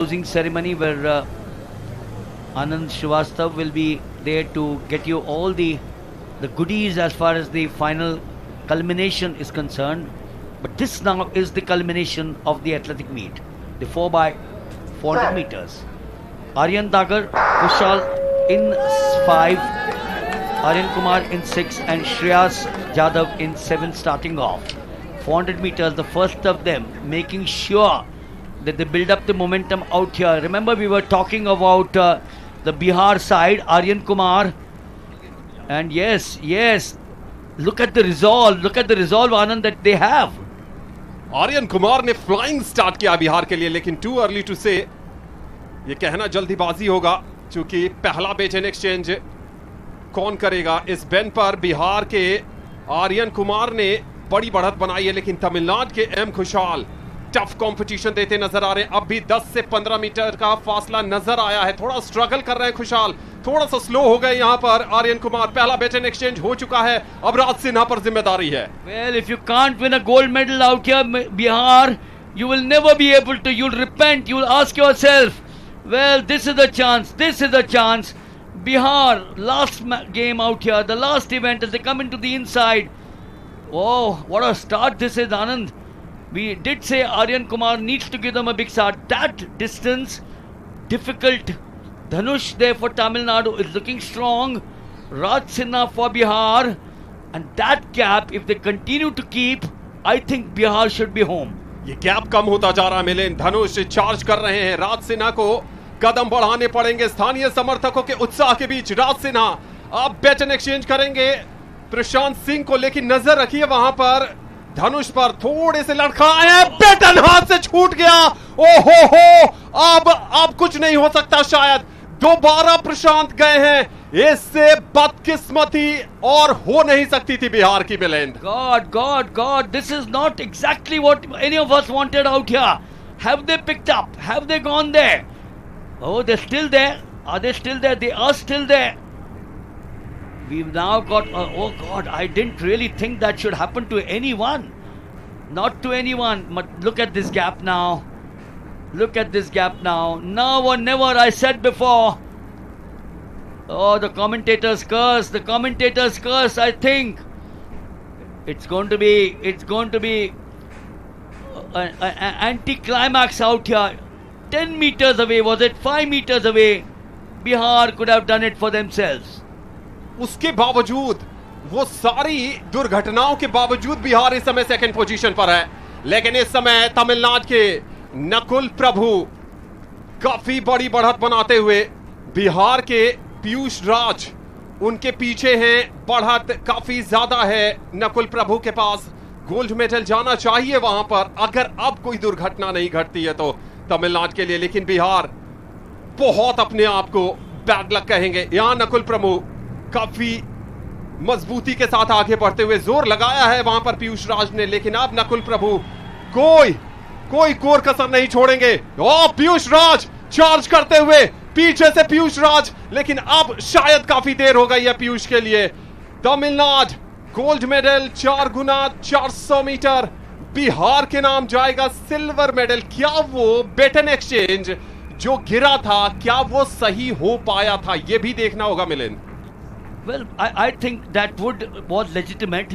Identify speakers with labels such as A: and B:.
A: closing ceremony where Anand Srivastav will be there to get you all the goodies as far as the final culmination is concerned. But this now is the culmination of the athletic meet, the 4x400 meters. Aryan Dagar, Kushal in 5, Aryan Kumar in 6 and Shreyas Jadhav in 7 starting off. 400 meters, the first of them, making sure that they build up the momentum out here. Remember, we were talking about the Bihar side, Aryan Kumar. And yes, look at the resolve, Anand, that they have.
B: Aryan Kumar ने flying start किया बिहार के लिए, लेकिन too early to से ये कहना जल्दीबाजी होगा, क्योंकि पहला बेचन एक्सचेंज कौन करेगा इस बेन पर। बिहार के आर्यन कुमार ने बड़ी बढ़त बनाई है, लेकिन तमिलनाडु के एम खुशाल टफ कंपटीशन देते नजर आ रहे हैं। अब भी 10 से 15 मीटर का फासला नजर आया है, थोड़ा स्ट्रगल कर रहे हैं खुशाल, थोड़ा सा स्लो हो गए यहाँ पर आर्यन कुमार। पहला बेटन एक्सचेंज हो चुका है, अब राज सिन्हा पर जिम्मेदारी है।
A: Well, if you can't win a gold medal out here, Bihar, you will never be able to. You'll repent. You'll ask yourself, well, this is the chance. Bihar, last game out here, the last event as they come into the inside. Oh, what a start this is, Anand. We did say Aryan Kumar needs to give them a big start. That distance, difficult. Dhanush there for Tamil Nadu is looking strong. Raj Sinha for Bihar. And that gap, if they continue to keep, I think Bihar should be home.
B: ये gap कम होता जा रहा है मिलिंद। धनुष charge कर रहे हैं, राज सिन्हा को कदम बढ़ाने पड़ेंगे स्थानीय समर्थकों के उत्साह के बीच। राज सिन्हा अब बेटन एक्सचेंज करेंगे प्रशांत सिंह को, लेकिन नजर रखिए वहां पर धनुष पर थोड़े से लड़खड़ाए, बेटन हाथ से छूट गया। ओहो हो, अब कुछ नहीं हो सकता शायद। दोबारा प्रशांत गए हैं, इससे बदकिस्मती और हो नहीं सकती थी बिहार की Milind.
A: God, this is not exactly what any of us wanted out here. Have they picked up? Have they gone there? Oh, they're still there. Are they still there? They are still there. We've now got, oh God, I didn't really think that should happen to anyone. Not to anyone. But look at this gap now. Now or never, I said before. Oh, the commentators curse. I think it's going to be an anti-climax out here. 10 meters away, was it? 5 meters away. Bihar could have done it for themselves.
B: उसके बावजूद, वो सारी दुर्घटनाओं के बावजूद बिहार इस समय second position पर है। लेकिन इस समय तमिलनाडु के नकुल प्रभु काफी बड़ी बढ़त बनाते हुए, बिहार के पीयूष राज उनके पीछे हैं। बढ़त काफी ज्यादा है नकुल प्रभु के पास, गोल्ड मेडल जाना चाहिए वहां पर अगर अब कोई दुर्घटना नहीं घटती है तो तमिलनाडु के लिए। लेकिन बिहार बहुत अपने आप को बैड लक कहेंगे। यहां नकुल प्रभु काफी मजबूती के साथ आगे बढ़ते हुए, जोर लगाया है वहां पर पीयूष राज ने, लेकिन अब नकुल प्रभु कोई कोर कसर नहीं छोड़ेंगे। पीयूष राज चार्ज करते हुए, पीछे से पीयूष राज, लेकिन अब शायद काफी देर हो गई है पीयूष के लिए। तमिलनाडु गोल्ड मेडल 4 गुना 400 मीटर बिहार के नाम जाएगा। सिल्वर मेडल, क्या वो बेटन एक्सचेंज जो गिरा था, क्या वो सही हो पाया था, ये भी देखना होगा Milind.
A: Well, I think that was legitimate.